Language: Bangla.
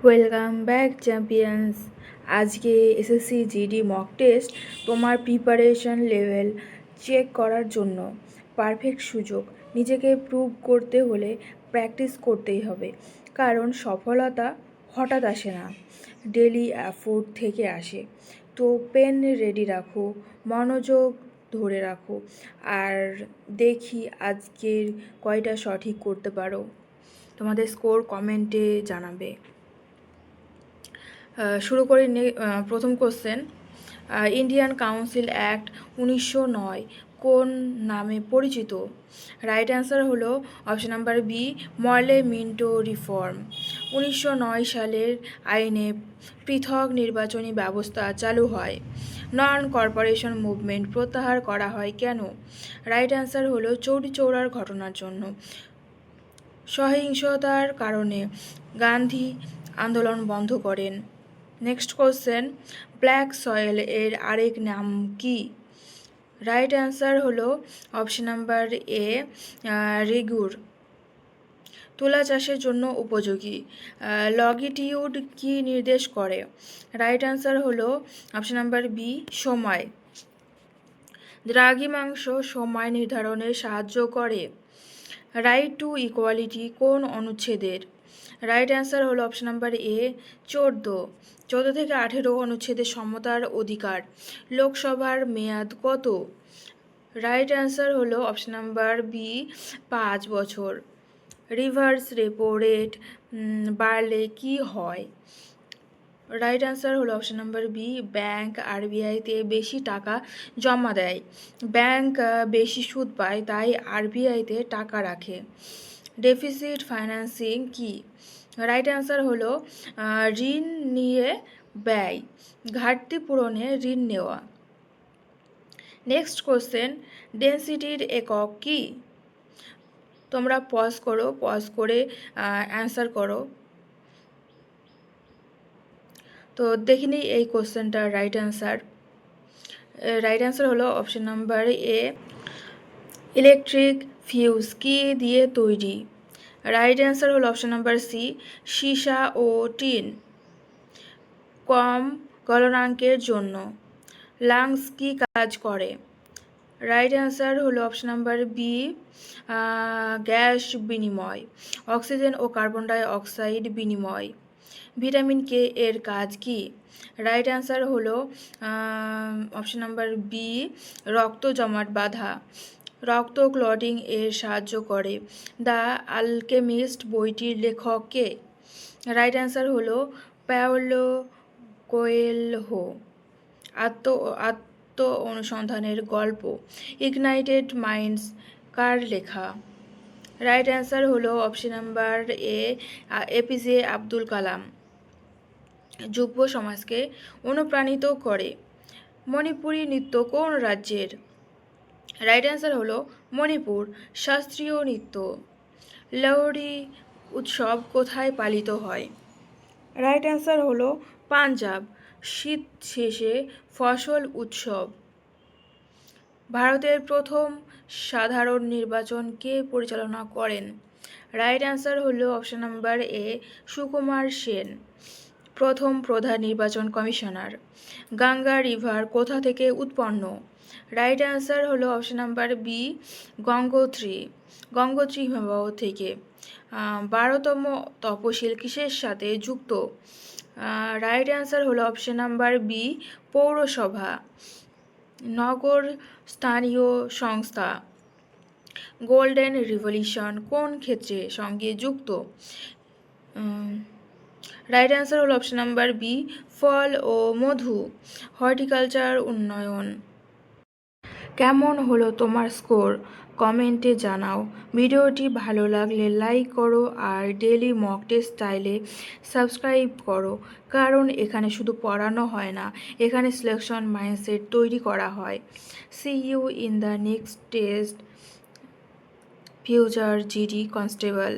Welcome back champions. আজকে এসএসসি জিডি মক টেস্ট তোমার প্রিপারেশন লেভেল চেক করার জন্য পারফেক্ট সুযোগ। নিজেকে প্রুভ করতে হলে প্র্যাকটিস করতেই হবে, কারণ সফলতা হঠাৎ আসে না, ডেলি এফোর্ট থেকে আসে। তো পেন রেডি রাখো, মনোযোগ ধরে রাখো, আর দেখি আজকের কয়টা সঠিক করতে পারো। তোমাদের স্কোর কমেন্টে জানাবে। শুরু করি। প্রথম কোশ্চেন, ইন্ডিয়ান কাউন্সিল অ্যাক্ট 1909 কোন নামে পরিচিত? রাইট অ্যান্সার হলো option number B, Morley Minto reform. 1909 সালের আইনে পৃথক নির্বাচনী ব্যবস্থা চালু হয়। নন কর্পোরেশন মুভমেন্ট প্রত্যাহার করা হয় কেন? রাইট অ্যান্সার হলো চৌরি চৌরার ঘটনার জন্য। সহিংসতার কারণে গান্ধী আন্দোলন বন্ধ করেন। নেক্সট কোশ্চেন, ব্ল্যাক সয়েল এর আরেক নাম কি? রাইট অ্যান্সার হলো অপশন নাম্বার এ, রেগুর। তুলা চাষের জন্য উপযোগী। লগিটিউড কি নির্দেশ করে? রাইট অ্যান্সার হলো অপশন নাম্বার বি, সময়। দ্রাঘিমাংশ সময় নির্ধারণে সাহায্য করে। রাইট টু ইকুয়ালিটি কোন অনুচ্ছেদের? রাইট অ্যান্সার হলো অপশন নাম্বার এ, 14 থেকে 18 অনুচ্ছেদে সমতার অধিকার। লোকসভার মেয়াদ কত? রাইট অ্যান্সার হলো অপশন নাম্বার বি, 5 বছর। রিভার্স রেপো রেট বাড়লে কি হয়? রাইট অ্যান্সার হলো অপশন নাম্বার বি, ব্যাংক আরবিআইতে বেশি টাকা জমা দেয়। ব্যাংক বেশি সুদ পায়, তাই আরবিআইতে টাকা রাখে। ডেফিসিট ফাইন্যান্সিং কি? রাইট অ্যান্সার হলো ঋণ নিয়ে ব্যয়, ঘাটতি পূরণে ঋণ নেওয়া। নেক্সট কোশ্চেন, ডেন্সিটির একক কি? তোমরা পজ করে অ্যান্সার করো। তো দেখিনি এই কোশ্চেনটার রাইট অ্যান্সার। রাইট অ্যান্সার হলো অপশন নাম্বার এ, ইলেকট্রিক ফিউজ কি দিয়ে তৈরি? রাইট অ্যান্সার হলো অপশন নাম্বার সি, সীসা ও টিন। কম গলনাঙ্কের জন্য লাংস কি কাজ করে? রাইট অ্যান্সার হলো অপশন নাম্বার বি, গ্যাস বিনিময়, অক্সিজেন ও কার্বন ডাই অক্সাইড বিনিময়। ভিটামিন কে এর কাজ কি? রাইট অ্যান্সার হলো অপশন নাম্বার বি, রক্ত জমাট বাঁধা, রক্ত ক্লটিং এর সাহায্য করে। দ্য আলকেমিস্ট বইটির লেখক কে? রাইট অ্যান্সার হলো পাওলো কোয়েলহো। আত্ম অনুসন্ধানের গল্প। ইগনাইটেড মাইন্ডস কার লেখা? রাইট অ্যান্সার হলো option number A, APJ Abdul Kalam. যুব সমাজকে অনুপ্রাণিত করে। মণিপুরী নৃত্য কোন রাজ্যের? রাইট অ্যান্সার হলো মণিপুর। শাস্ত্রীয় নৃত্য। লোহড়ি উৎসব কোথায় পালিত হয়? রাইট অ্যান্সার হলো পাঞ্জাব। শীত শেষে ফসল উৎসব। ভারতের প্রথম সাধারণ নির্বাচন কে পরিচালনা করেন? রাইট অ্যান্সার হলো অপশন নাম্বার এ, সুকুমার সেন, প্রথম প্রধান নির্বাচন কমিশনার। গঙ্গা রিভার কোথা থেকে উৎপন্ন? রাইট অ্যান্সার হলো অপশন নাম্বার বি, গঙ্গোত্রী হিমবাহ থেকে। 12তম তপশিল কিসের সাথে যুক্ত? রাইট অ্যান্সার হলো অপশন নাম্বার বি, পৌরসভা, নগর স্থানীয় সংস্থা। গোল্ডেন রিভলিউশন কোন ক্ষেত্রের সঙ্গে যুক্ত? রাইট অ্যান্সার হলো অপশন নাম্বার বি, ফল ও মধু, হর্টিকালচার উন্নয়ন। কেমন হলো তোমার স্কোর কমেন্টে জানাও। ভিডিওটি ভালো লাগলে লাইক করো, আর ডেলি মক টেস্ট স্টাইলে সাবস্ক্রাইব করো, কারণ এখানে শুধু পড়ানো হয় না, এখানে সিলেকশন মাইন্ডসেট তৈরি করা হয়। See you in the next test, future GD constable.